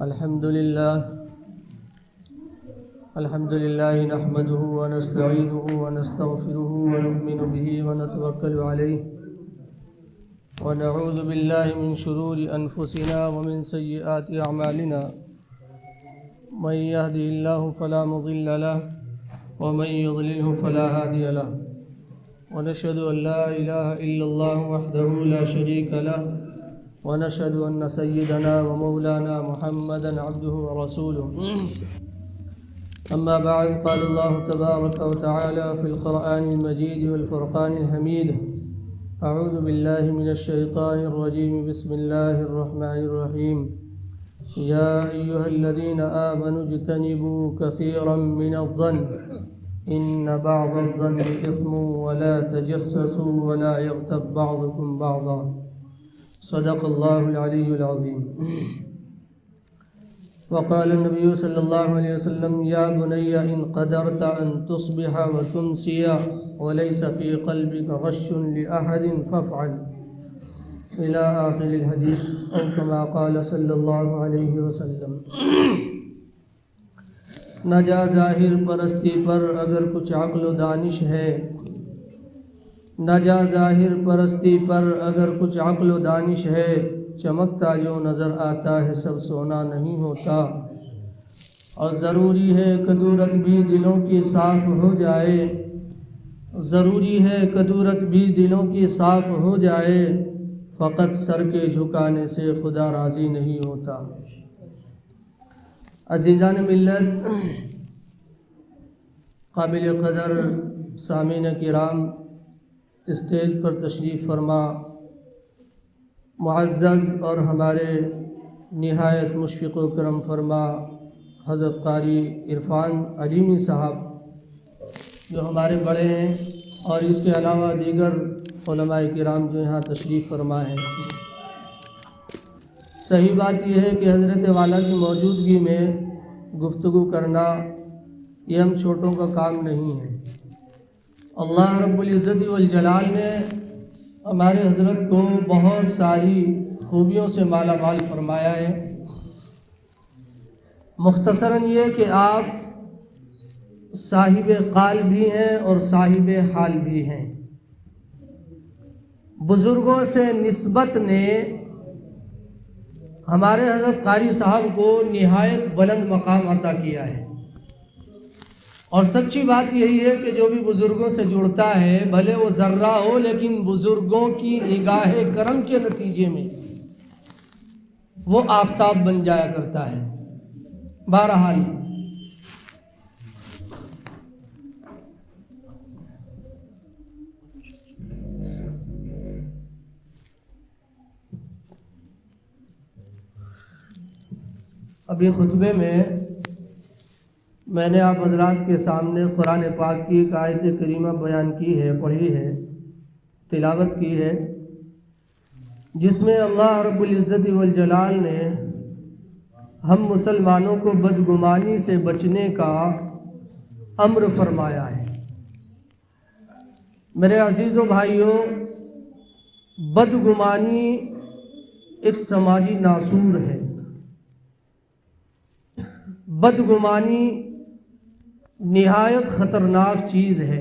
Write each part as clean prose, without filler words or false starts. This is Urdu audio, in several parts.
الحمد لله نحمده ونستعينه ونستغفره ونؤمن به ونتوكل عليه ونعوذ بالله من شرور أنفسنا ومن سيئات أعمالنا من يهده الله فلا مضل له ومن يضلله فلا هادي له ونشهد أن لا إله إلا الله وحده لا شريك له ونشهد أن سيدنا ومولانا محمدا عبده ورسوله أما بعد قال الله تبارك وتعالى في القرآن المجيد والفرقان الحميد أعوذ بالله من الشيطان الرجيم بسم الله الرحمن الرحيم يا أيها الذين آمنوا اجتنبوا كثيرا من الظن إن بعض الظن إثم ولا تجسسوا ولا يغتب بعضكم بعضا صدق الله العلي العظيم وقال النبي صلى الله عليه وسلم يا بني إن قدرت أن تصبح وتمسي وليس في قلبك غش لأحد فافعل إلى آخر الحديث أو كما قال صلى الله عليه وسلم۔ نہ جا ظاہر پرستی پر اگر کچھ عقل و دانش ہے، نہ جا ظاہر پرستی پر اگر کچھ عقل و دانش ہے، چمکتا جو نظر آتا ہے سب سونا نہیں ہوتا، اور ضروری ہے کدورت بھی دلوں کی صاف ہو جائے، ضروری ہے کدورت بھی دلوں کی صاف ہو جائے، فقط سر کے جھکانے سے خدا راضی نہیں ہوتا۔ عزیزان ملت، قابل قدر سامعین کرام، اسٹیج پر تشریف فرما معزز اور ہمارے نہایت مشفق و کرم فرما حضرت قاری عرفان علیمی صاحب جو ہمارے بڑے ہیں، اور اس کے علاوہ دیگر علماء کرام جو یہاں تشریف فرما ہیں۔ صحیح بات یہ ہے کہ حضرت والا کی موجودگی میں گفتگو کرنا یہ ہم چھوٹوں کا کام نہیں ہے۔ اللہ رب العزت والجلال نے ہمارے حضرت کو بہت ساری خوبیوں سے مالا مال فرمایا ہے۔ مختصراً یہ کہ آپ صاحب قال بھی ہیں اور صاحب حال بھی ہیں۔ بزرگوں سے نسبت نے ہمارے حضرت قاری صاحب کو نہایت بلند مقام عطا کیا ہے، اور سچی بات یہی ہے کہ جو بھی بزرگوں سے جڑتا ہے بھلے وہ ذرہ ہو، لیکن بزرگوں کی نگاہ کرم کے نتیجے میں وہ آفتاب بن جایا کرتا ہے۔ بہرحال ابھی خطبے میں نے آپ حضرات کے سامنے قرآن پاک کی ایک آیت کریمہ بیان کی ہے، پڑھی ہے، تلاوت کی ہے، جس میں اللہ رب العزت والجلال نے ہم مسلمانوں کو بدگمانی سے بچنے کا امر فرمایا ہے۔ میرے عزیزو بھائیو، بدگمانی ایک سماجی ناسور ہے۔ بدگمانی نہایت خطرناک چیز ہے۔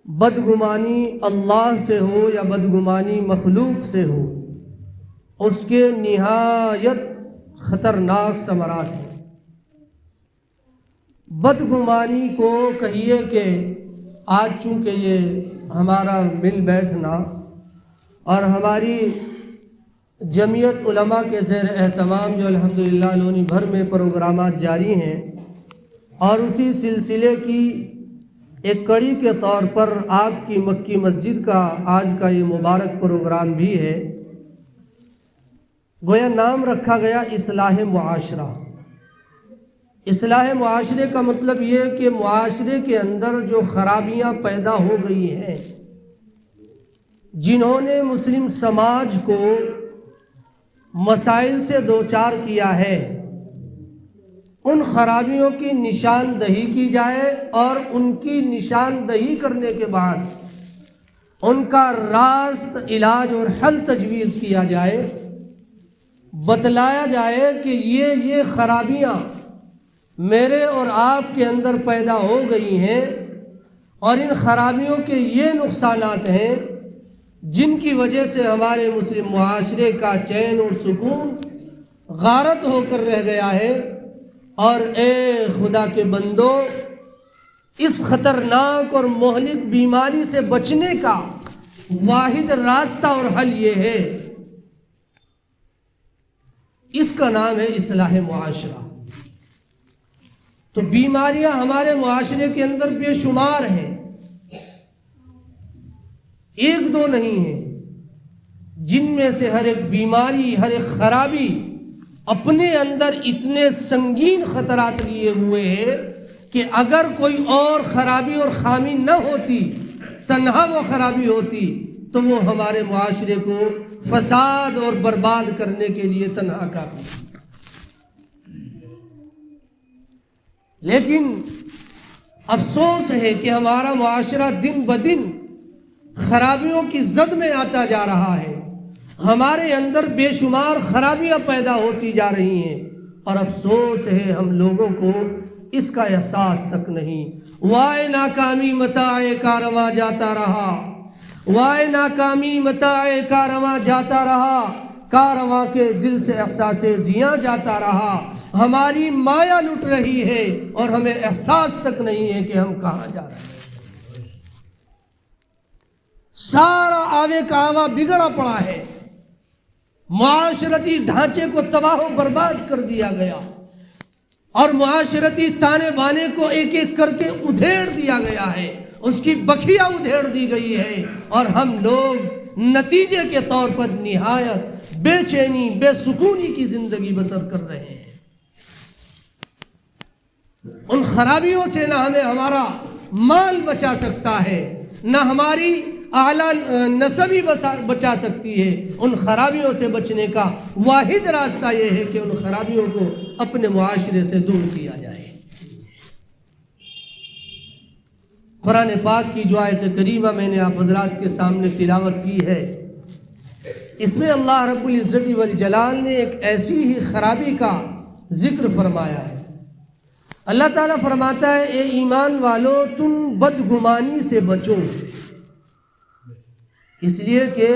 بدگمانی اللہ سے ہو یا بدگمانی مخلوق سے ہو، اس کے نہایت خطرناک ثمرات ہیں۔ بدگمانی کو کہیے کہ آج چونکہ یہ ہمارا مل بیٹھنا اور ہماری جمعیت علماء کے زیر اہتمام جو الحمدللہ لونی بھر میں پروگرامات جاری ہیں، اور اسی سلسلے کی ایک کڑی کے طور پر آپ کی مکی مسجد کا آج کا یہ مبارک پروگرام بھی ہے۔ گویا نام رکھا گیا اصلاح معاشرہ۔ اصلاح معاشرے کا مطلب یہ کہ معاشرے کے اندر جو خرابیاں پیدا ہو گئی ہیں، جنہوں نے مسلم سماج کو مسائل سے دوچار کیا ہے، ان خرابیوں کی نشاندہی کی جائے، اور ان کی نشاندہی کرنے کے بعد ان کا راست علاج اور حل تجویز کیا جائے۔ بتلایا جائے کہ یہ خرابیاں میرے اور آپ کے اندر پیدا ہو گئی ہیں اور ان خرابیوں کے یہ نقصانات ہیں جن کی وجہ سے ہمارے مسلم معاشرے کا چین اور سکون غارت ہو کر رہ گیا ہے۔ اور اے خدا کے بندو، اس خطرناک اور مہلک بیماری سے بچنے کا واحد راستہ اور حل یہ ہے، اس کا نام ہے اصلاح معاشرہ۔ تو بیماریاں ہمارے معاشرے کے اندر بے شمار ہیں، ایک دو نہیں ہیں، جن میں سے ہر ایک بیماری، ہر ایک خرابی اپنے اندر اتنے سنگین خطرات لیے ہوئے ہیں کہ اگر کوئی اور خرابی اور خامی نہ ہوتی، تنہا وہ خرابی ہوتی، تو وہ ہمارے معاشرے کو فساد اور برباد کرنے کے لیے تنہا کافی۔ لیکن افسوس ہے کہ ہمارا معاشرہ دن بدن خرابیوں کی زد میں آتا جا رہا ہے، ہمارے اندر بے شمار خرابیاں پیدا ہوتی جا رہی ہیں، اور افسوس ہے ہم لوگوں کو اس کا احساس تک نہیں۔ وائے ناکامی متاع کارواں جاتا رہا، وائے ناکامی متاع کارواں جاتا رہا، کارواں کے دل سے احساس زیاں جاتا رہا۔ ہماری مایا لٹ رہی ہے اور ہمیں احساس تک نہیں ہے کہ ہم کہاں جا رہے ہیں۔ سارا آوے کا آوا بگڑا پڑا ہے، معاشرتی ڈھانچے کو تباہ و برباد کر دیا گیا، اور معاشرتی تانے بانے کو ایک ایک کر کے ادھیڑ دیا گیا ہے، اس کی بکھیاں ادھیڑ دی گئی ہے، اور ہم لوگ نتیجے کے طور پر نہایت بے چینی، بے سکونی کی زندگی بسر کر رہے ہیں۔ ان خرابیوں سے نہ ہمیں ہمارا مال بچا سکتا ہے، نہ ہماری اعلیٰ نسبی بچا سکتی ہے۔ ان خرابیوں سے بچنے کا واحد راستہ یہ ہے کہ ان خرابیوں کو اپنے معاشرے سے دور کیا جائے۔ قرآن پاک کی جو آیت کریمہ میں نے آپ حضرات کے سامنے تلاوت کی ہے، اس میں اللہ رب العزت والجلال نے ایک ایسی ہی خرابی کا ذکر فرمایا ہے۔ اللہ تعالیٰ فرماتا ہے، اے ایمان والو تم بدگمانی سے بچو۔ اس لیے کہ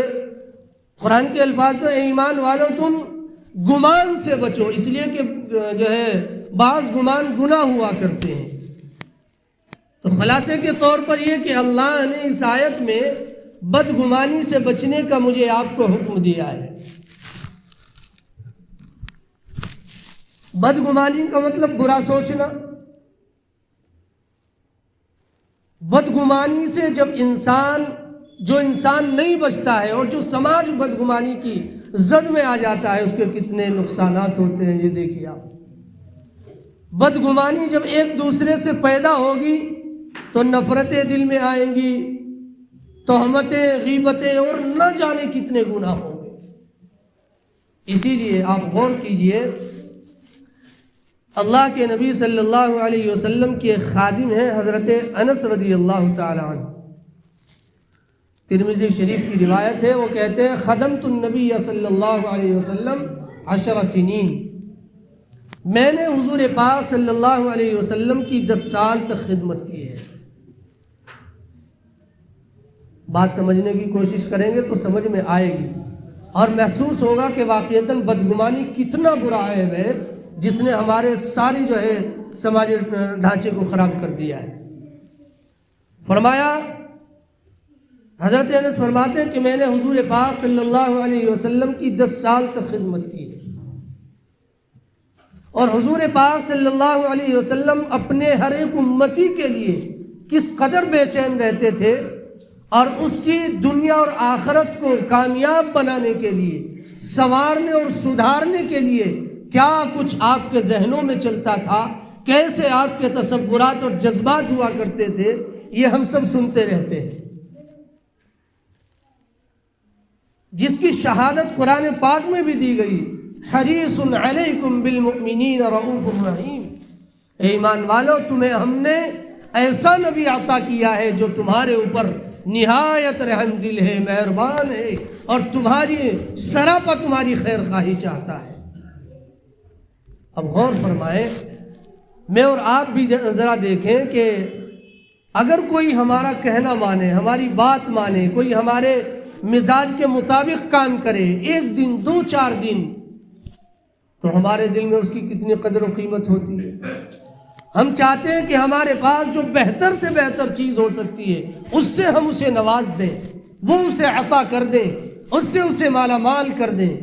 قرآن کے الفاظ تو اے ایمان والو تم گمان سے بچو، اس لیے کہ جو ہے بعض گمان گناہ ہوا کرتے ہیں۔ تو خلاصے کے طور پر یہ کہ اللہ نے اس آیت میں بدگمانی سے بچنے کا مجھے آپ کو حکم دیا ہے۔ بدگمانی کا مطلب برا سوچنا۔ بدگمانی سے جب جو انسان نہیں بچتا ہے، اور جو سماج بدگمانی کی زد میں آ جاتا ہے، اس کے کتنے نقصانات ہوتے ہیں یہ دیکھیے آپ۔ بدگمانی جب ایک دوسرے سے پیدا ہوگی تو نفرتیں دل میں آئیں گی، تہمتیں، غیبتیں، اور نہ جانے کتنے گناہ ہوں گے۔ اسی لیے آپ غور کیجئے، اللہ کے نبی صلی اللہ علیہ وسلم کے خادم ہیں حضرت انس رضی اللہ تعالی عنہ، ترمذی شریف کی روایت ہے، وہ کہتے ہیں خدمت النبی صلی اللہ علیہ وسلم 10 سنین، میں نے حضور پاک صلی اللہ علیہ وسلم کی 10 سال تک خدمت کی ہے۔ بات سمجھنے کی کوشش کریں گے تو سمجھ میں آئے گی، اور محسوس ہوگا کہ واقعتاً بدگمانی کتنا برا ہے جس نے ہمارے ساری جو ہے سماجی ڈھانچے کو خراب کر دیا ہے۔ فرمایا، حضرت انس فرماتے ہیں کہ میں نے حضور پاک صلی اللہ علیہ وسلم کی 10 سال تک خدمت کی، اور حضور پاک صلی اللہ علیہ وسلم اپنے ہر ایک امتی کے لیے کس قدر بے چین رہتے تھے، اور اس کی دنیا اور آخرت کو کامیاب بنانے کے لیے، سنوارنے اور سدھارنے کے لیے کیا کچھ آپ کے ذہنوں میں چلتا تھا، کیسے آپ کے تصورات اور جذبات ہوا کرتے تھے، یہ ہم سب سنتے رہتے ہیں، جس کی شہادت قرآن پاک میں بھی دی گئی، حریص علیکم بالمؤمنین رؤوف رحیم۔ اے ایمان والو، تمہیں ہم نے ایسا نبی عطا کیا ہے جو تمہارے اوپر نہایت رحم دل ہے، مہربان ہے، اور تمہاری سراپا تمہاری خیر خواہی چاہتا ہے۔ اب غور فرمائیں، میں اور آپ بھی ذرا دیکھیں کہ اگر کوئی ہمارا کہنا مانے، ہماری بات مانے، کوئی ہمارے مزاج کے مطابق کام کرے، 1 دن 2-4 دن، تو ہمارے دل میں اس کی کتنی قدر و قیمت ہوتی ہے۔ ہم چاہتے ہیں کہ ہمارے پاس جو بہتر سے بہتر چیز ہو سکتی ہے اس سے ہم اسے نواز دیں، وہ اسے عطا کر دیں، اس سے اسے مالا مال کر دیں۔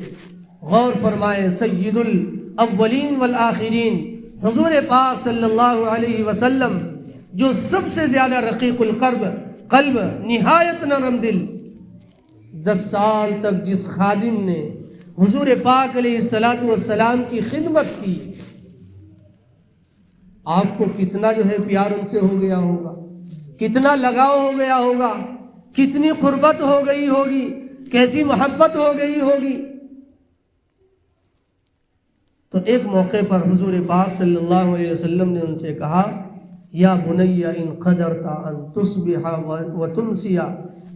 غور فرمائیں، سید الاولین والآخرین حضور پاک صلی اللہ علیہ وسلم جو سب سے زیادہ رقیق قلب، نہایت نرم دل، 10 سال تک جس خادم نے حضور پاک علیہ السلام کی خدمت کی، آپ کو کتنا جو ہے پیار ان سے ہو گیا ہوگا، کتنا لگاؤ ہو گیا ہوگا، کتنی قربت ہو گئی ہوگی، کیسی محبت ہو گئی ہوگی۔ تو ایک موقع پر حضور پاک صلی اللہ علیہ وسلم نے ان سے کہا، یا بنی ان قدرت ان تصبح وتمسی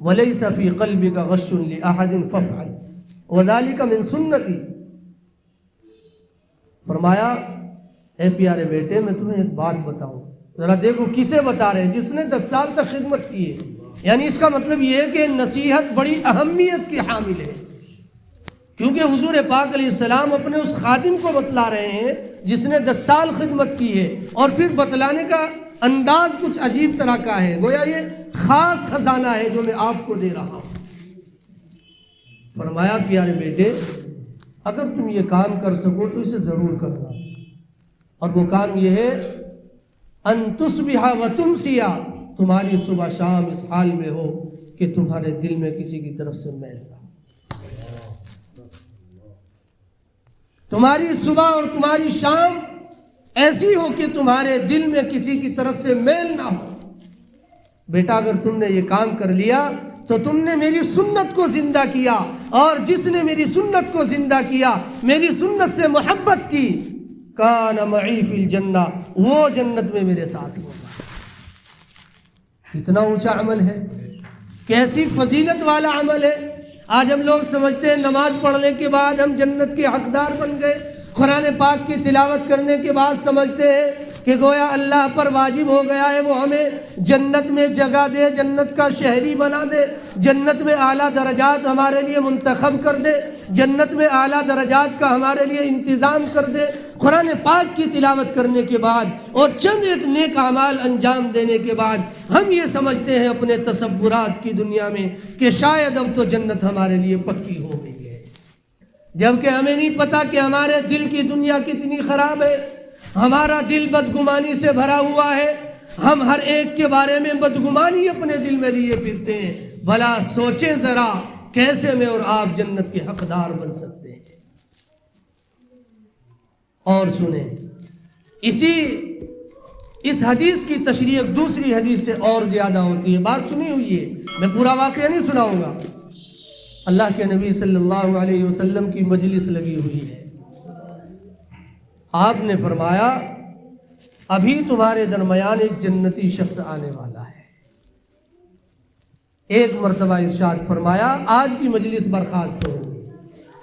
وليس في قلبك غش لاحد فافعل وذلك من سنتی۔ فرمایا، اے پیارے بیٹے، میں تمہیں ایک بات بتاؤں، ذرا دیکھو کسے بتا رہے ہیں؟ جس نے 10 سال تک خدمت کی ہے، یعنی اس کا مطلب یہ ہے کہ نصیحت بڑی اہمیت کی حامل ہے، کیونکہ حضور پاک علیہ السلام اپنے اس خادم کو بتلا رہے ہیں جس نے 10 سال خدمت کی ہے، اور پھر بتلانے کا انداز کچھ عجیب طرح کا ہے، گویا یہ خاص خزانہ ہے جو میں آپ کو دے رہا ہوں۔ فرمایا، پیارے بیٹے، اگر تم یہ کام کر سکو تو اسے ضرور کرنا، اور وہ کام یہ ہے ان تصبح وتمسی، تمہاری صبح شام اس حال میں ہو کہ تمہارے دل میں کسی کی طرف سے میل نہ ہو، تمہاری صبح اور تمہاری شام ایسی ہو کہ تمہارے دل میں کسی کی طرف سے میل نہ ہو۔ بیٹا، اگر تم نے یہ کام کر لیا تو تم نے میری سنت کو زندہ کیا، اور جس نے میری سنت کو زندہ کیا، میری سنت سے محبت کی، کان معی فی الجنہ، وہ جنت میں میرے ساتھ ہوگا۔ کتنا اونچا عمل ہے، کیسی فضیلت والا عمل ہے۔ آج ہم لوگ سمجھتے ہیں نماز پڑھنے کے بعد ہم جنت کے حقدار بن گئے، قرآن پاک کی تلاوت کرنے کے بعد سمجھتے ہیں کہ گویا اللہ پر واجب ہو گیا ہے وہ ہمیں جنت میں جگہ دے، جنت کا شہری بنا دے، جنت میں اعلیٰ درجات ہمارے لیے منتخب کر دے، جنت میں اعلیٰ درجات کا ہمارے لیے انتظام کر دے۔ قرآن پاک کی تلاوت کرنے کے بعد اور چند ایک نیک اعمال انجام دینے کے بعد ہم یہ سمجھتے ہیں اپنے تصورات کی دنیا میں کہ شاید اب تو جنت ہمارے لیے پکی ہو گئی ہے، جبکہ ہمیں نہیں پتا کہ ہمارے دل کی دنیا کتنی خراب ہے۔ ہمارا دل بدگمانی سے بھرا ہوا ہے، ہم ہر ایک کے بارے میں بدگمانی اپنے دل میں لیے پھرتے ہیں۔ بھلا سوچیں ذرا کیسے میں اور آپ جنت کے حقدار بن سکتے ہیں۔ اور سنیں، اس حدیث کی تشریح ایک دوسری حدیث سے اور زیادہ ہوتی ہے۔ بات سنی ہوئی ہے، میں پورا واقعہ نہیں سناؤں گا۔ اللہ کے نبی صلی اللہ علیہ وسلم کی مجلس لگی ہوئی ہے، آپ نے فرمایا، ابھی تمہارے درمیان ایک جنتی شخص آنے والا ہے۔ ایک مرتبہ ارشاد فرمایا، آج کی مجلس برخاست ہوگی،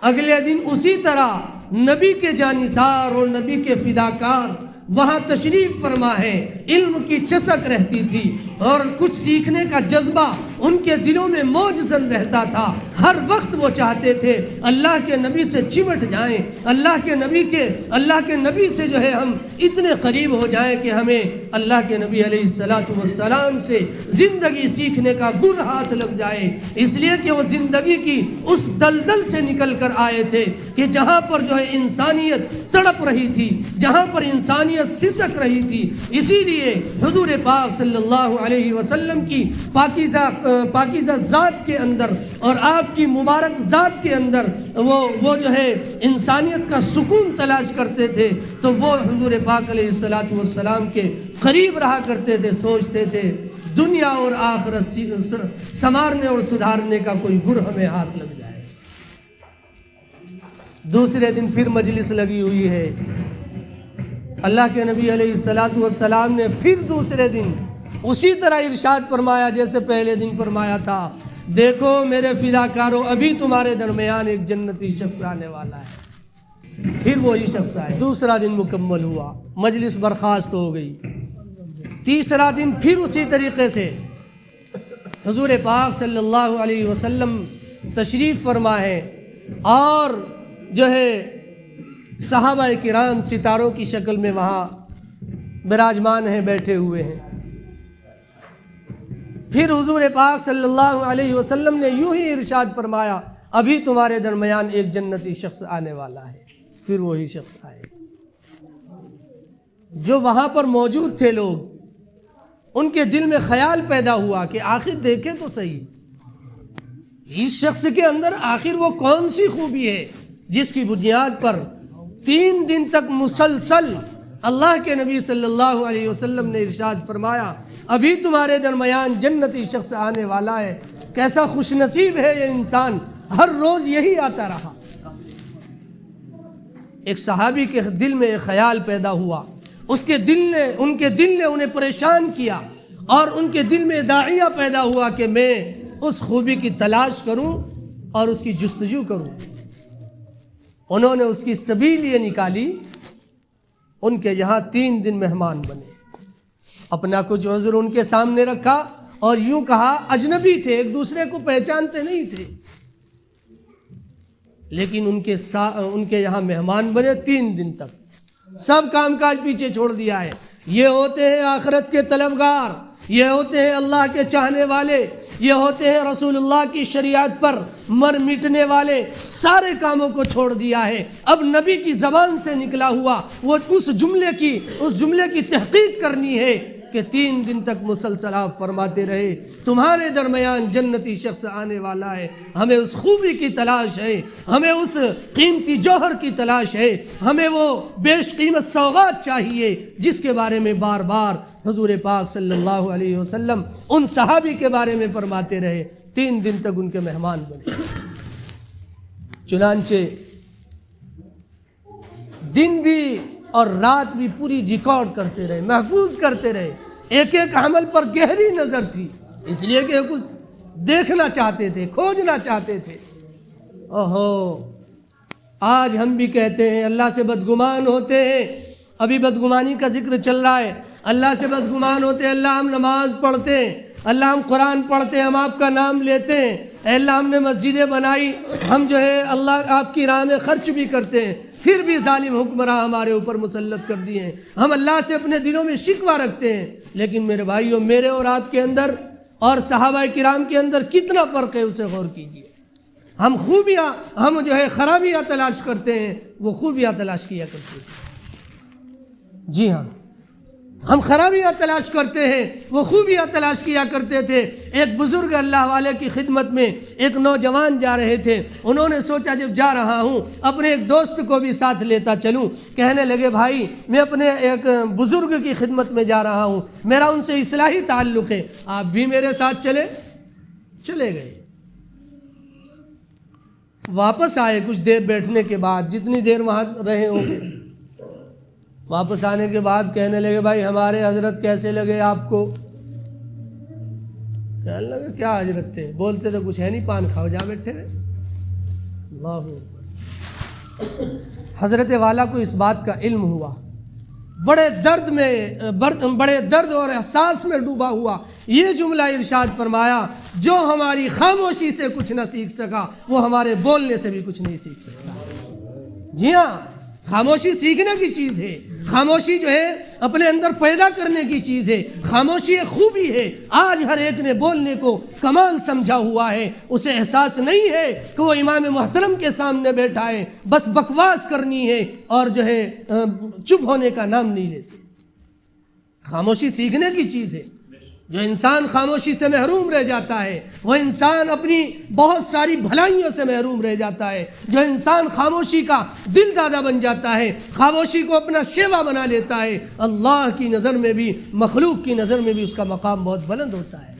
اگلے دن اسی طرح نبی کے جانثار اور نبی کے فداکار وہاں تشریف فرما ہے۔ علم کی چسک رہتی تھی اور کچھ سیکھنے کا جذبہ ان کے دلوں میں موج زن رہتا تھا۔ ہر وقت وہ چاہتے تھے اللہ کے نبی سے چمٹ جائیں، اللہ کے نبی سے جو ہے ہم اتنے قریب ہو جائیں کہ ہمیں اللہ کے نبی علیہ السلام سے زندگی سیکھنے کا گر ہاتھ لگ جائے، اس لیے کہ وہ زندگی کی اس دلدل سے نکل کر آئے تھے کہ جہاں پر جو ہے انسانیت تڑپ رہی تھی، جہاں پر انسانیت سسک رہی تھی۔ اسی لیے حضور پاک صلی اللہ علیہ وسلم کی پاکیزہ ذات کے اندر اور آپ کی مبارک ذات کے اندر وہ جو ہے انسانیت کا سکون تلاش کرتے تھے، تو وہ حضور پاک علیہ السلام کے قریب رہا کرتے تھے، سوچتے تھے دنیا اور آخرت سنوارنے اور سدھارنے کا کوئی گر ہمیں ہاتھ لگ جائے۔ دوسرے دن پھر مجلس لگی ہوئی ہے، اللہ کے نبی علیہ السلام نے پھر دوسرے دن اسی طرح ارشاد فرمایا جیسے پہلے دن فرمایا تھا، دیکھو میرے فداکاروں، ابھی تمہارے درمیان ایک جنتی شخص آنے والا ہے۔ پھر وہی شخص آئے۔ دوسرا دن مکمل ہوا، مجلس برخاست ہو گئی۔ تیسرا دن پھر اسی طریقے سے حضور پاک صلی اللہ علیہ وسلم تشریف فرما ہے اور جو ہے صحابہ کرام ستاروں کی شکل میں وہاں براجمان ہیں، بیٹھے ہوئے ہیں۔ پھر حضور پاک صلی اللہ علیہ وسلم نے یوں ہی ارشاد فرمایا، ابھی تمہارے درمیان ایک جنتی شخص آنے والا ہے۔ پھر وہی شخص آئے۔ جو وہاں پر موجود تھے لوگ، ان کے دل میں خیال پیدا ہوا کہ آخر دیکھیں تو صحیح، اس شخص کے اندر آخر وہ کون سی خوبی ہے جس کی بنیاد پر 3 دن تک مسلسل اللہ کے نبی صلی اللہ علیہ وسلم نے ارشاد فرمایا ابھی تمہارے درمیان جنتی شخص آنے والا ہے۔ کیسا خوش نصیب ہے یہ انسان، ہر روز یہی آتا رہا۔ ایک صحابی کے دل میں ایک خیال پیدا ہوا، ان کے دل نے انہیں پریشان کیا، اور ان کے دل میں داعیہ پیدا ہوا کہ میں اس خوبی کی تلاش کروں اور اس کی جستجو کروں۔ انہوں نے اس کی سبیل یہ نکالی، ان کے یہاں 3 دن مہمان بنے، اپنا کچھ عذر ان کے سامنے رکھا اور یوں کہا، اجنبی تھے، ایک دوسرے کو پہچانتے نہیں تھے، لیکن ان کے یہاں مہمان بنے 3 دن تک۔ سب کام کاج پیچھے چھوڑ دیا ہے۔ یہ ہوتے ہیں آخرت کے طلبگار، یہ ہوتے ہیں اللہ کے چاہنے والے، یہ ہوتے ہیں رسول اللہ کی شریعت پر مر مٹنے والے۔ سارے کاموں کو چھوڑ دیا ہے، اب نبی کی زبان سے نکلا ہوا وہ اس جملے کی تحقیق کرنی ہے کہ 3 دن تک مسلسل آپ فرماتے رہے تمہارے درمیان جنتی شخص آنے والا ہے۔ ہمیں اس خوبی کی تلاش ہے، ہمیں اس قیمتی جوہر کی تلاش ہے، ہمیں وہ بیش قیمت سوغات چاہیے جس کے بارے میں بار بار حضور پاک صلی اللہ علیہ وسلم ان صحابی کے بارے میں فرماتے رہے۔ 3 دن تک ان کے مہمان بنے۔ چنانچہ دن بھی اور رات بھی پوری ریکارڈ کرتے رہے، محفوظ کرتے رہے۔ ایک ایک عمل پر گہری نظر تھی، اس لیے کہ کچھ دیکھنا چاہتے تھے، کھوجنا چاہتے تھے۔ اوہو، آج ہم بھی کہتے ہیں اللہ سے بدگمان ہوتے ہیں، ابھی بدگمانی کا ذکر چل رہا ہے، اللہ سے بدگمان ہوتے ہیں، اللہ ہم نماز پڑھتے ہیں، اللہ ہم قرآن پڑھتے ہیں، ہم آپ کا نام لیتے ہیں، اے اللہ ہم نے مسجدیں بنائی، ہم جو ہے اللہ آپ کی راہ میں خرچ بھی کرتے ہیں، پھر بھی ظالم حکمراں ہمارے اوپر مسلط کر دیے ہیں۔ ہم اللہ سے اپنے دلوں میں شکوہ رکھتے ہیں، لیکن میرے بھائیوں، میرے اور آپ کے اندر اور صحابہ کرام کے اندر کتنا فرق ہے، اسے غور کیجیے۔ ہم جو ہے خرابیاں تلاش کرتے ہیں، وہ خوبیاں تلاش کیا کرتے تھے۔ جی ہاں، ہم خرابیاں تلاش کرتے ہیں، وہ خوبیاں تلاش کیا کرتے تھے۔ ایک بزرگ اللہ والے کی خدمت میں ایک نوجوان جا رہے تھے، انہوں نے سوچا جب جا رہا ہوں اپنے ایک دوست کو بھی ساتھ لیتا چلوں۔ کہنے لگے بھائی میں اپنے ایک بزرگ کی خدمت میں جا رہا ہوں، میرا ان سے اصلاحی تعلق ہے، آپ بھی میرے ساتھ چلے گئے۔ واپس آئے کچھ دیر بیٹھنے کے بعد، جتنی دیر وہاں رہے ہوں گے، واپس آنے کے بعد کہنے لگے بھائی ہمارے حضرت کیسے لگے آپ کو؟ کہنے لگے کیا حضرت تھے؟ بولتے تو کچھ ہے نہیں، پان کھاؤ، جا بیٹھے رہے۔ اللہ اکبر۔ حضرت والا کو اس بات کا علم ہوا، بڑے درد اور احساس میں ڈوبا ہوا یہ جملہ ارشاد فرمایا، جو ہماری خاموشی سے کچھ نہ سیکھ سکا وہ ہمارے بولنے سے بھی کچھ نہیں سیکھ سکتا۔ جی ہاں، خاموشی سیکھنے کی چیز ہے، خاموشی جو ہے اپنے اندر پیدا کرنے کی چیز ہے، خاموشی ایک خوبی ہے۔ آج ہر ایک نے بولنے کو کمال سمجھا ہوا ہے، اسے احساس نہیں ہے کہ وہ امام محترم کے سامنے بیٹھا ہے، بس بکواس کرنی ہے اور جو ہے چپ ہونے کا نام نہیں لیتے۔ خاموشی سیکھنے کی چیز ہے۔ جو انسان خاموشی سے محروم رہ جاتا ہے وہ انسان اپنی بہت ساری بھلائیوں سے محروم رہ جاتا ہے۔ جو انسان خاموشی کا دل دادا بن جاتا ہے، خاموشی کو اپنا شیوا بنا لیتا ہے، اللہ کی نظر میں بھی مخلوق کی نظر میں بھی اس کا مقام بہت بلند ہوتا ہے۔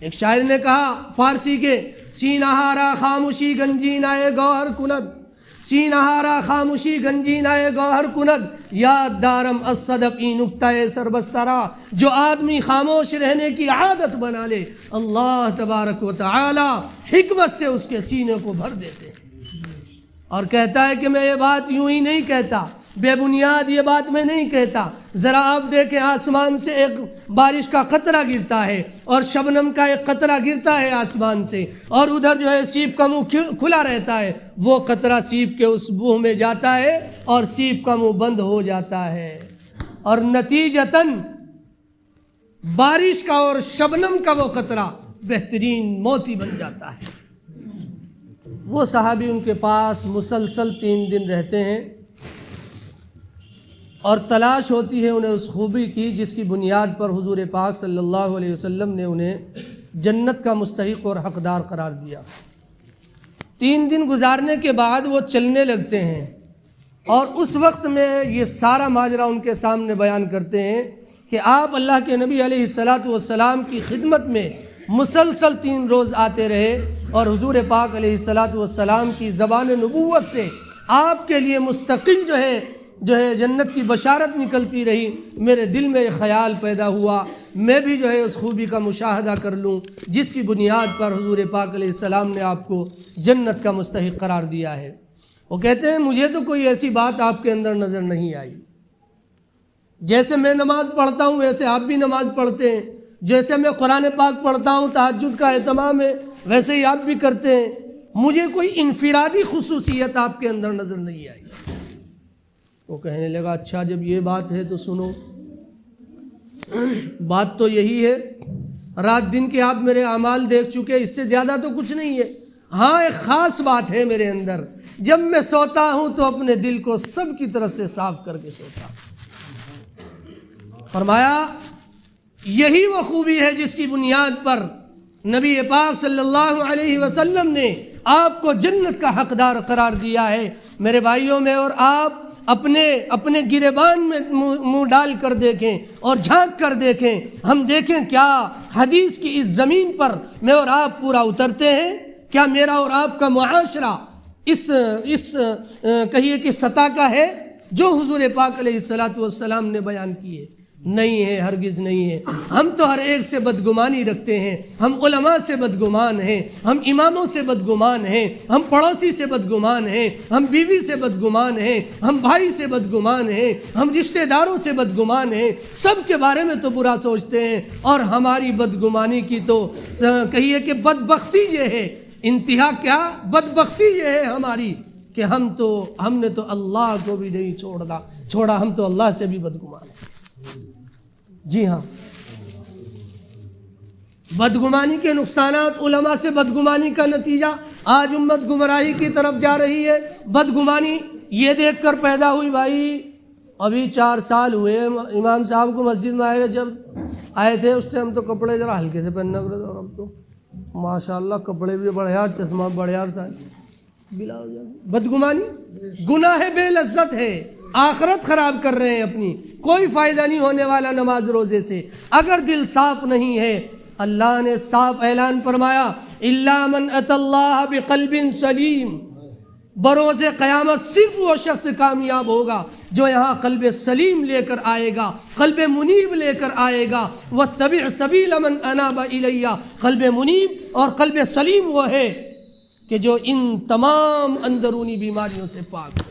ایک شاعر نے کہا فارسی کے، سینہارا خاموشی گنجینائے گوہر کند، سینہارا خاموشی گنجینائے گوہر کند، یاد دارم الصدف ای نکتہ سربسترا۔ جو آدمی خاموش رہنے کی عادت بنا لے، اللہ تبارک و تعالی حکمت سے اس کے سینے کو بھر دیتے ہیں۔ اور کہتا ہے کہ میں یہ بات یوں ہی نہیں کہتا، بے بنیاد یہ بات میں نہیں کہتا۔ ذرا آپ دیکھیں، آسمان سے ایک بارش کا قطرہ گرتا ہے اور شبنم کا ایک قطرہ گرتا ہے آسمان سے، اور ادھر جو ہے سیپ کا منہ کھلا رہتا ہے، وہ قطرہ سیپ کے اس منہ میں جاتا ہے اور سیپ کا منہ بند ہو جاتا ہے، اور نتیجتاً بارش کا اور شبنم کا وہ قطرہ بہترین موتی بن جاتا ہے۔ وہ صحابی ان کے پاس مسلسل 3 دن رہتے ہیں اور تلاش ہوتی ہے انہیں اس خوبی کی جس کی بنیاد پر حضور پاک صلی اللہ علیہ وسلم نے انہیں جنت کا مستحق اور حقدار قرار دیا۔ 3 دن گزارنے کے بعد وہ چلنے لگتے ہیں، اور اس وقت میں یہ سارا ماجرا ان کے سامنے بیان کرتے ہیں کہ آپ اللہ کے نبی علیہ السلام کی خدمت میں مسلسل 3 روز آتے رہے، اور حضور پاک علیہ السلام کی زبان نبوت سے آپ کے لیے مستقل جو ہے جنت کی بشارت نکلتی رہی۔ میرے دل میں یہ خیال پیدا ہوا میں بھی جو ہے اس خوبی کا مشاہدہ کر لوں جس کی بنیاد پر حضور پاک علیہ السلام نے آپ کو جنت کا مستحق قرار دیا ہے۔ وہ کہتے ہیں مجھے تو کوئی ایسی بات آپ کے اندر نظر نہیں آئی، جیسے میں نماز پڑھتا ہوں ویسے آپ بھی نماز پڑھتے ہیں، جیسے میں قرآن پاک پڑھتا ہوں، تہجد کا اہتمام ہے، ویسے ہی آپ بھی کرتے ہیں، مجھے کوئی انفرادی خصوصیت آپ کے اندر نظر نہیں آئی۔ وہ کہنے لگا اچھا جب یہ بات ہے تو سنو، بات تو یہی ہے، رات دن کے آپ میرے اعمال دیکھ چکے، اس سے زیادہ تو کچھ نہیں ہے۔ ہاں ایک خاص بات ہے میرے اندر، جب میں سوتا ہوں تو اپنے دل کو سب کی طرف سے صاف کر کے سوتا ہوں۔ فرمایا یہی وہ خوبی ہے جس کی بنیاد پر نبی پاک صلی اللہ علیہ وسلم نے آپ کو جنت کا حقدار قرار دیا ہے۔ میرے بھائیوں میں اور آپ اپنے گریبان میں منہ ڈال کر دیکھیں اور جھانک کر دیکھیں، ہم دیکھیں کیا حدیث کی اس زمین پر میں اور آپ پورا اترتے ہیں؟ کیا میرا اور آپ کا معاشرہ اس کہیے کہ سطح کا ہے جو حضور پاک علیہ السلام نے بیان کی ہے؟ نہیں ہے، ہرگز نہیں ہے۔ ہم تو ہر ایک سے بدگمانی رکھتے ہیں، ہم علماء سے بدگمان ہیں، ہم اماموں سے بدگمان ہیں، ہم پڑوسی سے بدگمان ہیں، ہم بیوی سے بدگمان ہیں، ہم بھائی سے بدگمان ہیں، ہم رشتہ داروں سے بدگمان ہیں، سب کے بارے میں تو برا سوچتے ہیں، اور ہماری بدگمانی کی تو کہیے کہ بدبختی یہ ہے، انتہا کیا بدبختی یہ ہے ہماری کہ ہم نے تو اللہ کو بھی نہیں چھوڑا، ہم تو اللہ سے بھی بدگمان ہیں۔ جی ہاں، بدگمانی کے نقصانات، علماء سے بدگمانی کا نتیجہ آج امت گمراہی کی طرف جا رہی ہے۔ بدگمانی یہ دیکھ کر پیدا ہوئی، بھائی ابھی 4 سال ہوئے امام صاحب کو مسجد میں جب آئے تھے اس ٹائم تو کپڑے ذرا ہلکے سے پہننا کرے تھے، اور اب تو ماشاءاللہ کپڑے بھی بڑھیا، چشمہ بڑھیا سا بلا ہو جائے۔ بدگمانی گناہ بے لذت ہے، آخرت خراب کر رہے ہیں اپنی، کوئی فائدہ نہیں ہونے والا نماز روزے سے اگر دل صاف نہیں ہے۔ اللہ نے صاف اعلان فرمایا الا من اتى اللہ بقلب سلیم، بروز قیامت صرف وہ شخص کامیاب ہوگا جو یہاں قلب سلیم لے کر آئے گا، قلب منیب لے کر آئے گا۔ واتبع سبیل من اناب الی، قلب منیب اور قلب سلیم وہ ہے کہ جو ان تمام اندرونی بیماریوں سے پاک ہے۔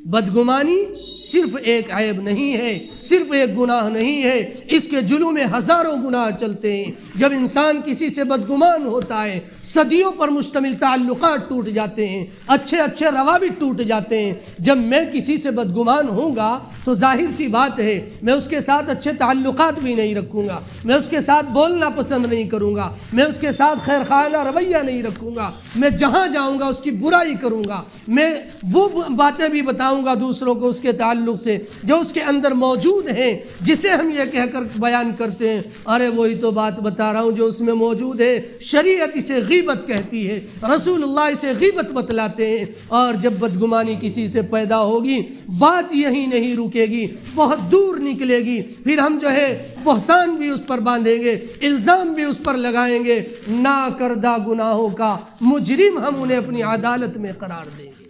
بدگمانی صرف ایک عیب نہیں ہے، صرف ایک گناہ نہیں ہے، اس کے جلو میں ہزاروں گناہ چلتے ہیں۔ جب انسان کسی سے بدگمان ہوتا ہے صدیوں پر مشتمل تعلقات ٹوٹ جاتے ہیں، اچھے روابط ٹوٹ جاتے ہیں۔ جب میں کسی سے بدگمان ہوں گا تو ظاہر سی بات ہے میں اس کے ساتھ اچھے تعلقات بھی نہیں رکھوں گا، میں اس کے ساتھ بولنا پسند نہیں کروں گا، میں اس کے ساتھ خیر خانہ رویہ نہیں رکھوں گا، میں جہاں جاؤں گا اس کی برائی کروں گا، میں وہ باتیں بھی بتاؤں گا دوسروں کو اس کے تعلق سے جو اس کے اندر موجود ہیں، جسے ہم یہ کہہ کر بیان کرتے ہیں ارے وہی تو بات بتا رہا ہوں جو اس میں موجود ہے۔ شریعت اسے غیبت کہتی ہے، رسول اللہ اسے غیبت بتلاتے ہیں۔ اور جب بدگمانی کسی سے پیدا ہوگی بات یہی نہیں رکے گی، بہت دور نکلے گی، پھر ہم جو ہے بہتان بھی اس پر باندھیں گے، الزام بھی اس پر لگائیں گے، نا کردہ گناہوں کا مجرم ہم انہیں اپنی عدالت میں قرار دیں گے۔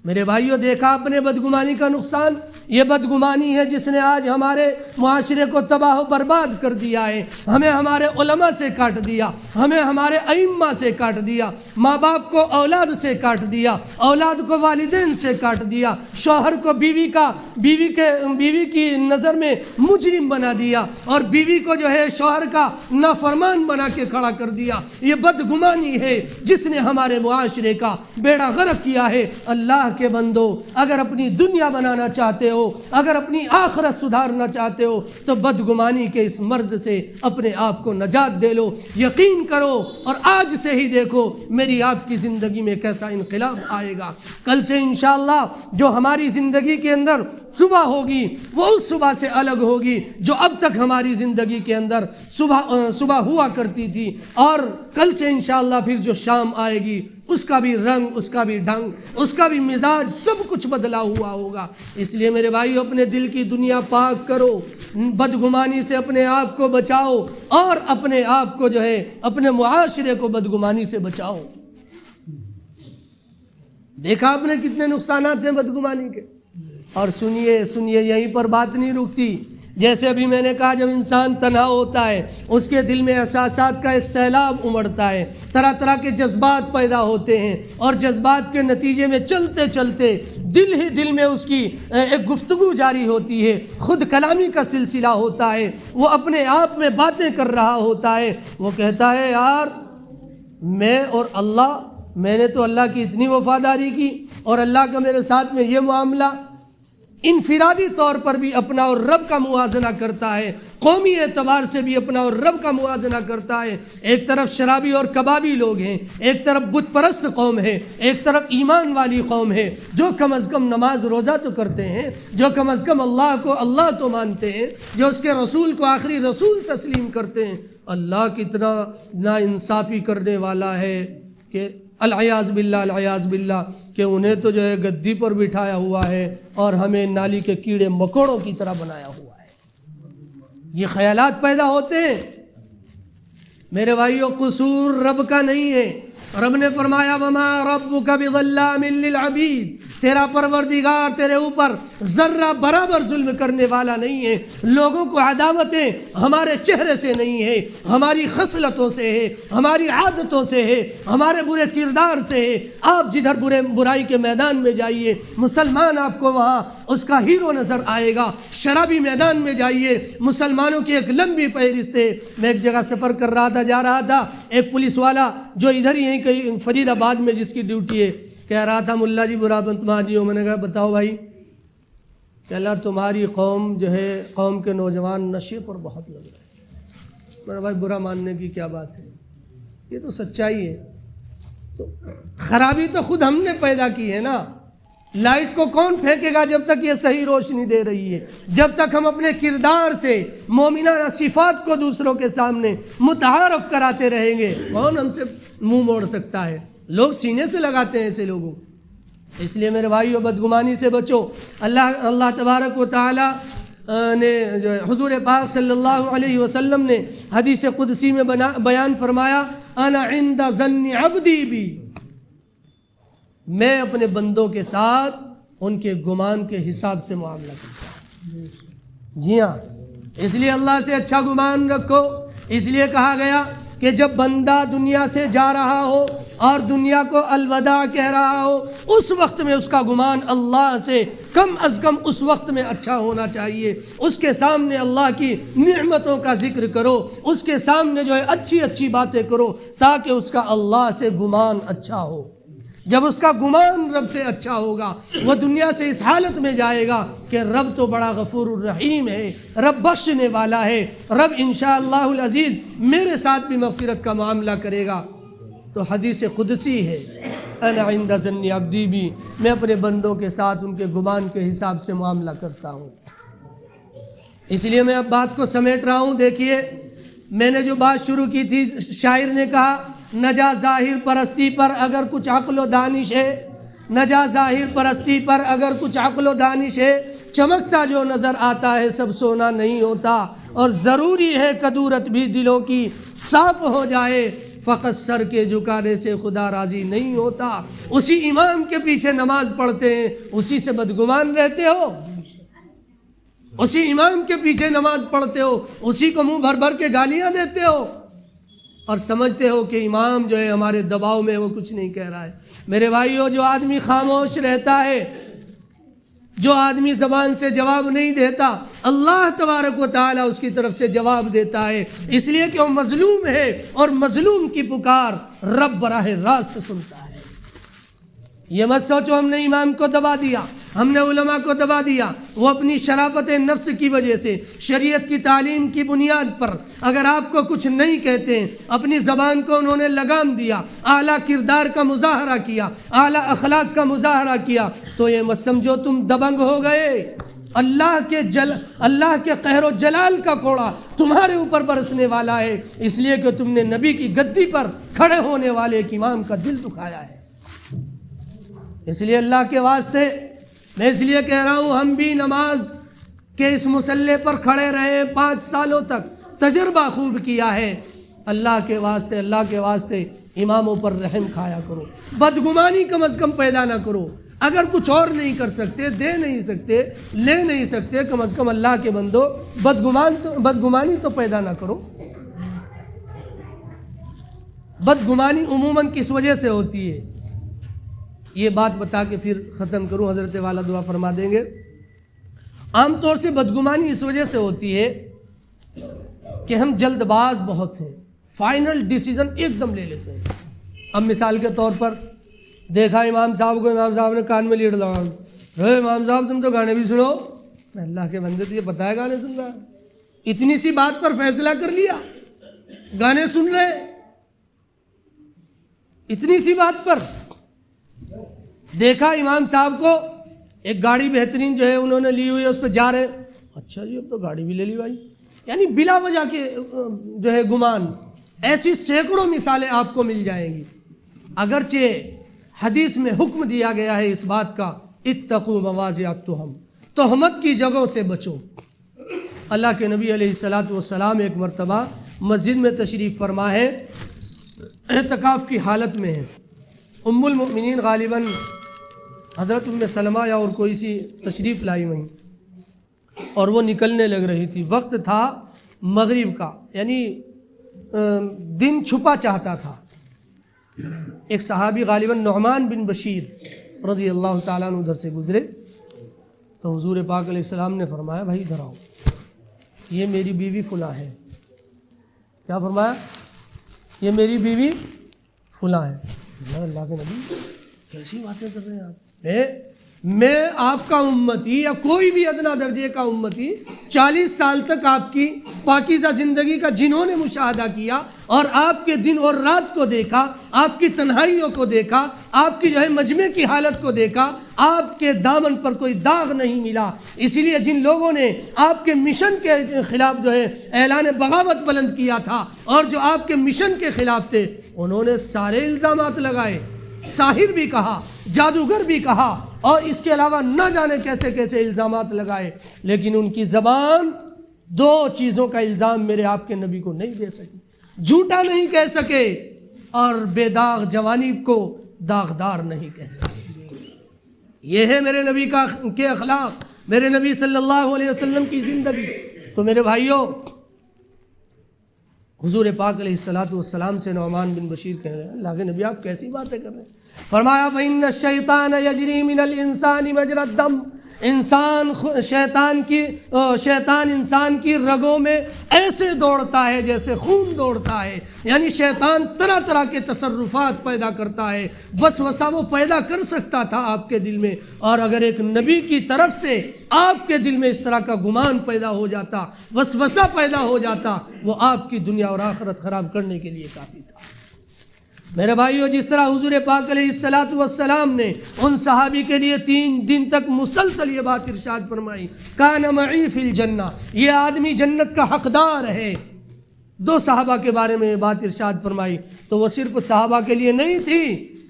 میرے بھائیوں دیکھا اپنے بدگمانی کا نقصان، یہ بدگمانی ہے جس نے آج ہمارے معاشرے کو تباہ و برباد کر دیا ہے. ہمیں ہمارے علماء سے کاٹ دیا, ہمیں ہمارے ائمہ سے کاٹ دیا, ماں باپ کو اولاد سے کاٹ دیا, اولاد کو والدین سے کاٹ دیا, شوہر کو بیوی کی نظر میں مجرم بنا دیا, اور بیوی کو جو ہے شوہر کا نافرمان بنا کے کھڑا کر دیا. یہ بدگمانی ہے جس نے ہمارے معاشرے کا بیڑا غرق کیا ہے. اللہ کے بندو, اگر اپنی دنیا بنانا چاہتے ہو, اگر اپنی آخرت سدھارنا چاہتے ہو, تو بدگمانی کے اس مرض سے اپنے آپ کو نجات دے لو. یقین کرو اور آج سے ہی دیکھو میری آپ کی زندگی میں کیسا انقلاب آئے گا. کل سے انشاءاللہ جو ہماری زندگی کے اندر صبح ہوگی وہ اس صبح سے الگ ہوگی جو اب تک ہماری زندگی کے اندر صبح ہوا کرتی تھی. اور کل سے انشاءاللہ پھر جو شام آئے گی اس کا بھی رنگ, اس کا بھی ڈھنگ, اس کا بھی مزاج سب کچھ بدلا ہوا ہوگا. اس لیے میرے بھائیو اپنے دل کی دنیا پاک کرو, بدگمانی سے اپنے آپ کو بچاؤ, اور اپنے آپ کو جو ہے اپنے معاشرے کو بدگمانی سے بچاؤ. دیکھا آپ نے کتنے نقصانات ہیں بدگمانی کے. اور سنیے یہیں پر بات نہیں رکتی. جیسے ابھی میں نے کہا جب انسان تنہا ہوتا ہے اس کے دل میں احساسات کا ایک سیلاب امڑتا ہے, طرح طرح کے جذبات پیدا ہوتے ہیں, اور جذبات کے نتیجے میں چلتے چلتے دل ہی دل میں اس کی ایک گفتگو جاری ہوتی ہے, خود کلامی کا سلسلہ ہوتا ہے, وہ اپنے آپ میں باتیں کر رہا ہوتا ہے. وہ کہتا ہے یار میں اور اللہ, میں نے تو اللہ کی اتنی وفاداری کی اور اللہ کا میرے ساتھ میں یہ معاملہ. انفرادی طور پر بھی اپنا اور رب کا موازنہ کرتا ہے, قومی اعتبار سے بھی اپنا اور رب کا موازنہ کرتا ہے. ایک طرف شرابی اور کبابی لوگ ہیں, ایک طرف بت پرست قوم ہے, ایک طرف ایمان والی قوم ہے جو کم از کم نماز روزہ تو کرتے ہیں, جو کم از کم اللہ کو اللہ تو مانتے ہیں, جو اس کے رسول کو آخری رسول تسلیم کرتے ہیں. اللہ کتنا ناانصافی کرنے والا ہے کہ العیاذ باللہ کہ انہیں تو جو ہے گدی پر بٹھایا ہوا ہے اور ہمیں نالی کے کیڑے مکوڑوں کی طرح بنایا ہوا ہے. یہ خیالات پیدا ہوتے ہیں. میرے بھائیو قصور رب کا نہیں ہے. رب نے فرمایا وما ربک بظلام للعبید, تیرا پروردگار تیرے اوپر ذرہ برابر ظلم کرنے والا نہیں ہے. لوگوں کو عداوتیں ہمارے چہرے سے نہیں ہے, ہماری خصلتوں سے ہے, ہماری عادتوں سے ہے, ہمارے برے کردار سے ہے. آپ جدھر برائی کے میدان میں جائیے مسلمان آپ کو وہاں اس کا ہیرو نظر آئے گا. شرابی میدان میں جائیے مسلمانوں کی ایک لمبی فہرست ہے. میں ایک جگہ سفر کر رہا تھا, جا رہا تھا, ایک پولیس والا جو ادھر ہی کہیں فرید آباد میں جس کی ڈیوٹی ہے کہہ رہا تھا ملا جی برا مت مانیو. میں نے کہا بتاؤ بھائی. کہ اللہ تمہاری قوم جو ہے, قوم کے نوجوان نشے پر بہت لگ رہے ہیں. میں نے بھائی برا ماننے کی کیا بات ہے, یہ تو سچائی ہے. تو خرابی تو خود ہم نے پیدا کی ہے نا. لائٹ کو کون پھینکے گا جب تک یہ صحیح روشنی دے رہی ہے؟ جب تک ہم اپنے کردار سے مومنانہ صفات کو دوسروں کے سامنے متعارف کراتے رہیں گے, کون ہم سے منہ موڑ سکتا ہے؟ لوگ سینے سے لگاتے ہیں ایسے لوگوں. اس لیے میرے بھائیو بدگمانی سے بچو. اللہ تبارک و تعالی نے جو حضور پاک صلی اللہ علیہ وسلم نے حدیث قدسی میں بیان فرمایا انا عند ظن عبدی بی, میں اپنے بندوں کے ساتھ ان کے گمان کے حساب سے معاملہ کرتا ہوں. جی ہاں, اس لیے اللہ سے اچھا گمان رکھو. اس لیے کہا گیا کہ جب بندہ دنیا سے جا رہا ہو اور دنیا کو الوداع کہہ رہا ہو, اس وقت میں اس کا گمان اللہ سے کم از کم اس وقت میں اچھا ہونا چاہیے. اس کے سامنے اللہ کی نعمتوں کا ذکر کرو, اس کے سامنے جو ہے اچھی اچھی باتیں کرو تاکہ اس کا اللہ سے گمان اچھا ہو. جب اس کا گمان رب سے اچھا ہوگا وہ دنیا سے اس حالت میں جائے گا کہ رب تو بڑا غفور الرحیم ہے, رب بخشنے والا ہے, رب انشاءاللہ العزیز میرے ساتھ بھی مغفرت کا معاملہ کرے گا. تو حدیث قدسی ہے انا عند ظن عبدی بھی, میں اپنے بندوں کے ساتھ ان کے گمان کے حساب سے معاملہ کرتا ہوں. اس لیے میں اب بات کو سمیٹ رہا ہوں. دیکھیے میں نے جو بات شروع کی تھی, شاعر نے کہا نہ جا ظاہر پرستی پر اگر کچھ عقل و دانش ہے, نہ جا ظاہر پرستی پر اگر کچھ عقل و دانش ہے, چمکتا جو نظر آتا ہے سب سونا نہیں ہوتا, اور ضروری ہے کدورت بھی دلوں کی صاف ہو جائے, فقط سر کے جھکانے سے خدا راضی نہیں ہوتا. اسی امام کے پیچھے نماز پڑھتے ہیں, اسی سے بدگمان رہتے ہو. اسی امام کے پیچھے نماز پڑھتے ہو، اسی کو منہ بھر بھر کے گالیاں دیتے ہو اور سمجھتے ہو کہ امام جو ہے ہمارے دباؤ میں، وہ کچھ نہیں کہہ رہا ہے۔ میرے بھائیو، جو آدمی خاموش رہتا ہے، جو آدمی زبان سے جواب نہیں دیتا، اللہ تبارک و تعالیٰ اس کی طرف سے جواب دیتا ہے، اس لیے کہ وہ مظلوم ہے، اور مظلوم کی پکار رب براہ راست سنتا ہے۔ یہ مت سوچو ہم نے امام کو دبا دیا، ہم نے علماء کو دبا دیا۔ وہ اپنی شرافت نفس کی وجہ سے، شریعت کی تعلیم کی بنیاد پر اگر آپ کو کچھ نہیں کہتے، اپنی زبان کو انہوں نے لگام دیا، اعلیٰ کردار کا مظاہرہ کیا، اعلیٰ اخلاق کا مظاہرہ کیا، تو یہ مت سمجھو تم دبنگ ہو گئے۔ اللہ کے قہر و جلال کا کوڑا تمہارے اوپر برسنے والا ہے، اس لیے کہ تم نے نبی کی گدی پر کھڑے ہونے والے ایک امام کا دل دکھایا ہے۔ اس لیے اللہ کے واسطے میں اس لیے کہہ رہا ہوں، ہم بھی نماز کے اس مسلح پر کھڑے رہے 5 سالوں تک، تجربہ خوب کیا ہے۔ اللہ کے واسطے اماموں پر رحم کھایا کرو، بدگمانی کم از کم پیدا نہ کرو۔ اگر کچھ اور نہیں کر سکتے، دے نہیں سکتے، لے نہیں سکتے، کم از کم اللہ کے بندو بدگمانی تو پیدا نہ کرو۔ بدگمانی عموماً کس وجہ سے ہوتی ہے، یہ بات بتا کے پھر ختم کروں، حضرت والا دعا فرما دیں گے۔ عام طور سے بدگمانی اس وجہ سے ہوتی ہے کہ ہم جلد باز بہت ہیں، فائنل ڈیسیژن ایک دم لے لیتے ہیں۔ اب مثال کے طور پر دیکھا امام صاحب کو، امام صاحب نے کان میں لیڈ لگا، امام صاحب تم تو گانے بھی سنو۔ اللہ کے بندے، تو یہ پتہ ہے گانے سن رہا ہے، اتنی سی بات پر فیصلہ کر لیا، گانے سن رہے، اتنی سی بات پر۔ دیکھا امام صاحب کو ایک گاڑی بہترین جو ہے انہوں نے لی ہوئی ہے، اس پہ جا رہے، اچھا جی اب تو گاڑی بھی لے لی بھائی، یعنی بلا وجہ کے جو ہے گمان۔ ایسی سینکڑوں مثالیں آپ کو مل جائیں گی۔ اگرچہ حدیث میں حکم دیا گیا ہے اس بات کا، اتقوا مواضع التہم، تہمت کی جگہوں سے بچو۔ اللہ کے نبی علیہ الصلاۃ والسلام ایک مرتبہ مسجد میں تشریف فرما ہے، اعتکاف کی حالت میں ہے۔ ام المؤمنین غالباً حضرت ام سلمہ یا اور کوئی سی تشریف لائی وہیں، اور وہ نکلنے لگ رہی تھی۔ وقت تھا مغرب کا، یعنی دن چھپا چاہتا تھا۔ ایک صحابی غالباً نعمان بن بشیر رضی اللہ تعالیٰ عنہ ادھر سے گزرے، تو حضور پاک علیہ السلام نے فرمایا بھائی ادھر آؤ، یہ میری بیوی فلاں ہے۔ کیا فرمایا؟ یہ میری بیوی فلاں ہے۔ اللہ کے نبی کیسی باتیں کر رہے ہیں آپ؟ میں آپ کا امتی یا کوئی بھی ادنا درجے کا امتی 40 سال تک آپ کی پاکیزہ زندگی کا جنہوں نے مشاہدہ کیا، اور آپ کے دن اور رات کو دیکھا، آپ کی تنہائیوں کو دیکھا، آپ کی جو ہے مجمع کی حالت کو دیکھا، آپ کے دامن پر کوئی داغ نہیں ملا۔ اسی لیے جن لوگوں نے آپ کے مشن کے خلاف جو ہے اعلان بغاوت بلند کیا تھا، اور جو آپ کے مشن کے خلاف تھے، انہوں نے سارے الزامات لگائے، ساحر بھی کہا، جادوگر بھی کہا، اور اس کے علاوہ نہ جانے کیسے کیسے الزامات لگائے، لیکن ان کی زبان 2 چیزوں کا الزام میرے آپ کے نبی کو نہیں دے سکی، جھوٹا نہیں کہہ سکے، اور بے داغ جوانی کو داغدار نہیں کہہ سکے۔ یہ ہے میرے نبی کے اخلاق، میرے نبی صلی اللہ علیہ وسلم کی زندگی۔ تو میرے بھائیوں، حضور پاک علیہ الصلاۃ والسلام سے نعمان بن بشیر کہہ رہے ہیں، اللہ کے نبی آپ کیسی باتیں کر رہے ہیں؟ فرمایا فَإِنَّ الشَّيْطَانَ يَجْرِي مِنَ الْإِنسَانِ مَجْرَى الدَّمِ، شیطان انسان کی رگوں میں ایسے دوڑتا ہے جیسے خون دوڑتا ہے، یعنی شیطان طرح طرح کے تصرفات پیدا کرتا ہے۔ وسوسہ وہ پیدا کر سکتا تھا آپ کے دل میں، اور اگر ایک نبی کی طرف سے آپ کے دل میں اس طرح کا گمان پیدا ہو جاتا، وسوسہ پیدا ہو جاتا، وہ آپ کی دنیا اور آخرت خراب کرنے کے لیے کافی تھا۔ میرے بھائیو، جس طرح حضور پاک علیہ الصلاۃ والسلام نے ان صحابی کے لیے 3 دن تک مسلسل یہ بات ارشاد فرمائی، کان معی فی الجنہ، یہ آدمی جنت کا حقدار ہے۔ 2 صحابہ کے بارے میں یہ بات ارشاد فرمائی، تو وہ صرف صحابہ کے لیے نہیں تھی۔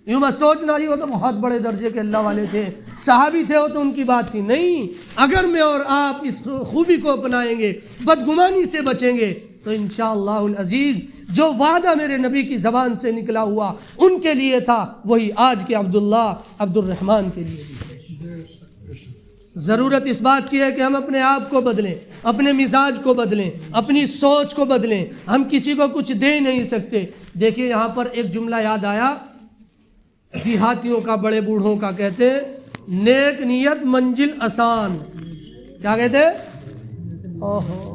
یوں مت سوچنا وہ تو بہت بڑے درجے کے اللہ والے تھے، صحابی تھے وہ تو ان کی بات تھی، نہیں۔ اگر میں اور آپ اس خوبی کو اپنائیں گے، بدگمانی سے بچیں گے، تو انشاءاللہ العزیز جو وعدہ میرے نبی کی زبان سے نکلا ہوا ان کے لیے تھا، وہی آج کے عبد الرحمن کے لیے بھی ہے۔ ضرورت اس بات کی ہے کہ ہم اپنے آپ کو بدلیں، اپنے مزاج کو بدلیں، اپنی سوچ کو بدلیں. ہم کسی کو کچھ دے نہیں سکتے. دیکھیے یہاں پر ایک جملہ یاد آیا دیہاتیوں کا، بڑے بوڑھوں کا، کہتے ہیں نیک نیت منزل آسان. کیا کہتے ہیں؟ اوہو،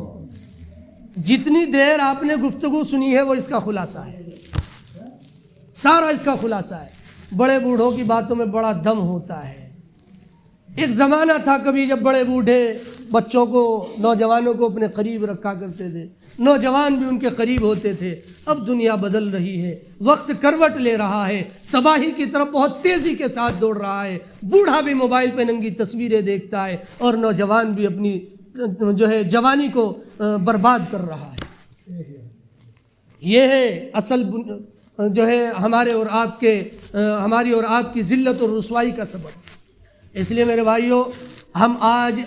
جتنی دیر آپ نے گفتگو سنی ہے وہ اس کا خلاصہ ہے، سارا اس کا خلاصہ ہے. بڑے بوڑھوں کی باتوں میں بڑا دم ہوتا ہے. ایک زمانہ تھا کبھی جب بڑے بوڑھے بچوں کو، نوجوانوں کو اپنے قریب رکھا کرتے تھے، نوجوان بھی ان کے قریب ہوتے تھے. اب دنیا بدل رہی ہے، وقت کروٹ لے رہا ہے، تباہی کی طرف بہت تیزی کے ساتھ دوڑ رہا ہے. بوڑھا بھی موبائل پہ ننگی تصویریں دیکھتا ہے اور نوجوان بھی اپنی جو ہے جوانی کو برباد کر رہا ہے. یہ ہے اصل جو ہے ہماری اور آپ کی ذلت اور رسوائی کا سبب. اس لیے میرے بھائیوں، ہم آج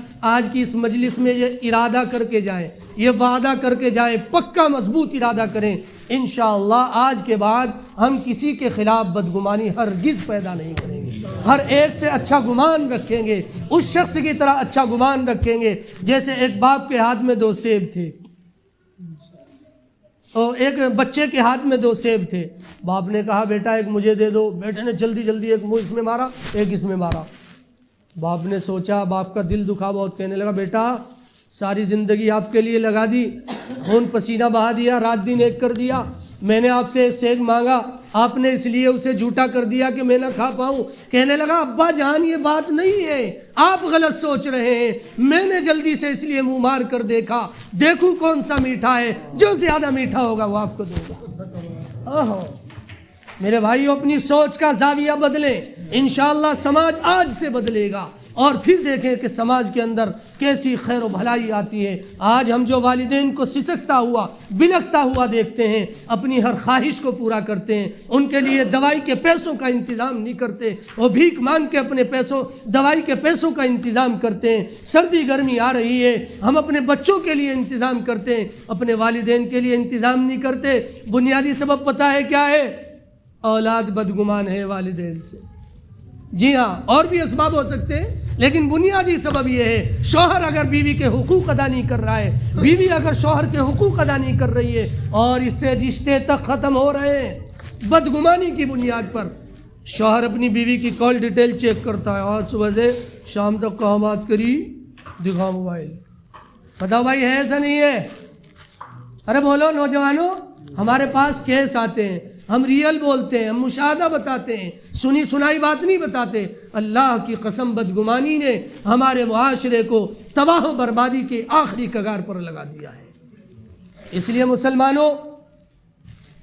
کی اس مجلس میں یہ ارادہ کر کے جائیں، یہ وعدہ کر کے جائیں، پکا مضبوط ارادہ کریں، انشاءاللہ آج کے بعد ہم کسی کے خلاف بدگمانی ہرگز پیدا نہیں کریں گے. ہر ایک سے اچھا گمان رکھیں گے، اس شخص کی طرح اچھا گمان رکھیں گے جیسے ایک باپ کے ہاتھ میں 2 سیب تھے اور ایک بچے کے ہاتھ میں 2 سیب تھے. باپ نے کہا بیٹا ایک مجھے دے دو. بیٹے نے جلدی ایک اس میں مارا، ایک اس میں مارا. باپ نے سوچا، باپ کا دل دکھا بہت، کہنے لگا بیٹا ساری زندگی آپ کے لیے لگا دی، خون پسینہ بہا دیا، رات دن ایک کر دیا، میں نے آپ سے ایک سیب مانگا، آپ نے اس لیے اسے جھوٹا کر دیا کہ میں نہ کھا پاؤں. کہنے لگا ابا جان یہ بات نہیں ہے، آپ غلط سوچ رہے ہیں، میں نے جلدی سے اس لیے منہ مار کر دیکھا، دیکھوں کون سا میٹھا ہے، جو زیادہ میٹھا ہوگا وہ آپ کو دوں گا. میرے بھائیو اپنی سوچ کا زاویہ بدلیں، انشاءاللہ سماج آج سے بدلے گا. اور پھر دیکھیں کہ سماج کے اندر کیسی خیر و بھلائی آتی ہے. آج ہم جو والدین کو سسکتا ہوا، بلکتا ہوا دیکھتے ہیں، اپنی ہر خواہش کو پورا کرتے ہیں، ان کے لیے دوائی کے پیسوں کا انتظام نہیں کرتے، وہ بھیک مانگ کے اپنے دوائی کے پیسوں کا انتظام کرتے ہیں. سردی گرمی آ رہی ہے، ہم اپنے بچوں کے لیے انتظام کرتے ہیں، اپنے والدین کے لیے انتظام نہیں کرتے. بنیادی سبب پتہ ہے کیا ہے؟ اولاد بدگمان ہے والدین سے. جی ہاں، اور بھی اسباب ہو سکتے ہیں لیکن بنیادی سبب یہ ہے شوہر اگر بیوی کے حقوق ادا نہیں کر رہا ہے، بیوی اگر شوہر کے حقوق ادا نہیں کر رہی ہے اور اس سے رشتے تک ختم ہو رہے ہیں بدگمانی کی بنیاد پر. شوہر اپنی بیوی کی کال ڈیٹیل چیک کرتا ہے، آج صبح سے شام تک کہاں بات کری، دکھا موبائل. بتاؤ بھائی ہے ایسا نہیں ہے؟ ارے بولو نوجوانوں، ہمارے پاس کیس آتے ہیں، ہم ریئل بولتے ہیں، ہم مشاہدہ بتاتے ہیں، سنی سنائی بات نہیں بتاتے. اللہ کی قسم بدگمانی نے ہمارے معاشرے کو تباہ و بربادی کے آخری کگار پر لگا دیا ہے. اس لیے مسلمانوں،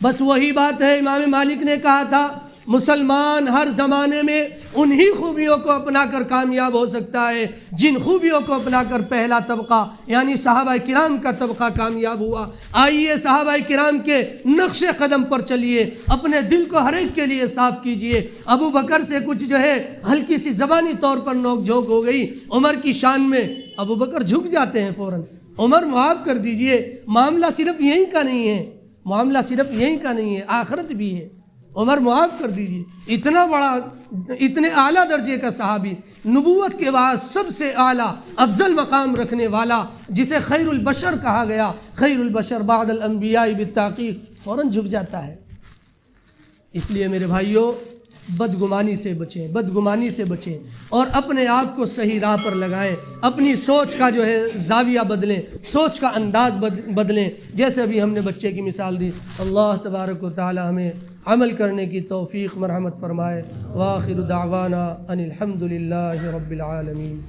بس وہی بات ہے امام مالک نے کہا تھا، مسلمان ہر زمانے میں انہی خوبیوں کو اپنا کر کامیاب ہو سکتا ہے جن خوبیوں کو اپنا کر پہلا طبقہ یعنی صحابہ کرام کا طبقہ کامیاب ہوا. آئیے صحابہ کرام کے نقش قدم پر چلیے، اپنے دل کو ہر ایک کے لیے صاف کیجئے. ابو بکر سے کچھ جو ہے ہلکی سی زبانی طور پر نوک جھوک ہو گئی عمر کی شان میں، ابو بکر جھک جاتے ہیں فوراً، عمر معاف کر دیجئے. معاملہ صرف یہی کا نہیں ہے، معاملہ صرف یہی کا نہیں ہے، آخرت بھی ہے. عمر معاف کر دیجئے. اتنا بڑا، اتنے اعلیٰ درجے کا صحابی، نبوت کے بعد سب سے اعلیٰ افضل مقام رکھنے والا، جسے خیر البشر کہا گیا، خیر البشر بعد الانبیاء بالتحقیق، فوراً جھک جاتا ہے. اس لیے میرے بھائیوں بدگمانی سے بچیں، بدگمانی سے بچیں اور اپنے آپ کو صحیح راہ پر لگائیں. اپنی سوچ کا جو ہے زاویہ بدلیں، سوچ کا انداز بدلیں. جیسے ابھی ہم نے بچے کی مثال دی، اللہ تبارک و تعالی ہمیں عمل کرنے کی توفیق مرحمت فرمائے. وآخر دعوانا ان الحمد للہ رب العالمین.